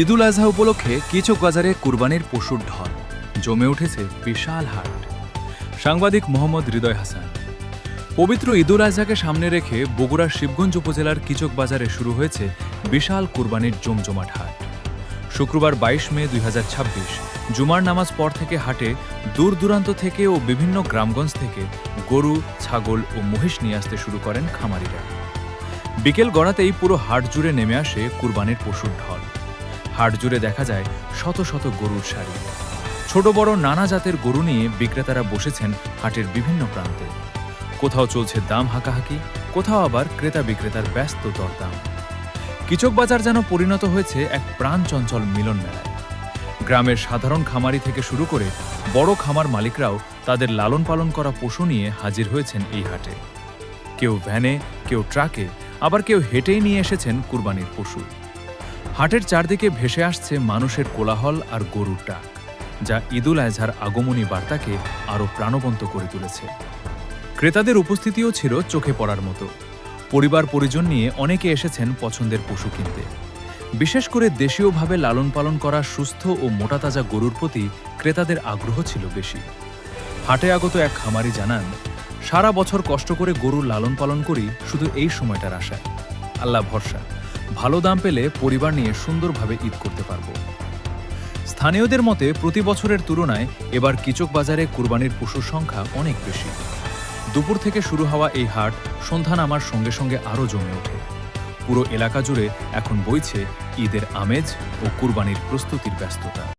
ঈদুল আজহা উপলক্ষে কিচক বাজারে কুরবানির পশুর ঢল জমে উঠেছে বিশাল হাট। সাংবাদিক মোহাম্মদ হৃদয় হাসান। পবিত্র ঈদুল আজহাকে সামনে রেখে বগুড়ার শিবগঞ্জ উপজেলার কিচক বাজারে শুরু হয়েছে বিশাল কুরবানির জমজমাট হাট। শুক্রবার ২২ মে ২০২৬ জুমার নামাজ পর থেকে হাটে দূর দূরান্ত থেকে ও বিভিন্ন গ্রামগঞ্জ থেকে গরু, ছাগল ও মহিষ নিয়ে আসতে শুরু করেন খামারিরা। বিকেল গড়াতেই পুরো হাট জুড়ে নেমে আসে কুরবানির পশুর ঢল। হাট জুড়ে দেখা যায় শত শত গরুর সারি। ছোট বড় নানা জাতের গরু নিয়ে বিক্রেতারা বসেছেন হাটের বিভিন্ন প্রান্তে। কোথাও চলছে দাম হাঁকাহাঁকি, কোথাও আবার ক্রেতা বিক্রেতার ব্যস্ত দরদাম। কিচক বাজার যেন পরিণত হয়েছে এক প্রাণচঞ্চল মিলন মেলায়। গ্রামের সাধারণ খামারি থেকে শুরু করে বড় খামার মালিকরাও তাদের লালন পালন করা পশু নিয়ে হাজির হয়েছেন এই হাটে। কেউ ভ্যানে, কেউ ট্রাকে, আবার কেউ হেঁটেই নিয়ে এসেছেন কুরবানির পশু। হাটের চারদিকে ভেসে আসছে মানুষের কোলাহল আর গরুর ডাক, যা ঈদুল আজহার আগমনী বার্তাকে আরও প্রাণবন্ত করে তুলেছে। ক্রেতাদের উপস্থিতিও ছিল চোখে পড়ার মতো। পরিবার পরিজন নিয়ে অনেকে এসেছেন পছন্দের পশু কিনতে। বিশেষ করে দেশীয়ভাবে লালন পালন করা সুস্থ ও মোটাতাজা গরুর প্রতি ক্রেতাদের আগ্রহ ছিল বেশি। হাটে আগত এক খামারি জানান, সারা বছর কষ্ট করে গরুর লালন পালন করি শুধু এই সময়টার আশায়। আল্লাহ ভরসা, ভালো দাম পেলে পরিবার নিয়ে সুন্দরভাবে ঈদ করতে পারব। স্থানীয়দের মতে প্রতি বছরের তুলনায় এবার কিচক বাজারে কুরবানির পশুর সংখ্যা অনেক বেশি। দুপুর থেকে শুরু হওয়া এই হাট সন্ধ্যা নামার সঙ্গে সঙ্গে আরও জমে ওঠে। পুরো এলাকা জুড়ে এখন বইছে ঈদের আমেজ ও কুরবানির প্রস্তুতির ব্যস্ততা।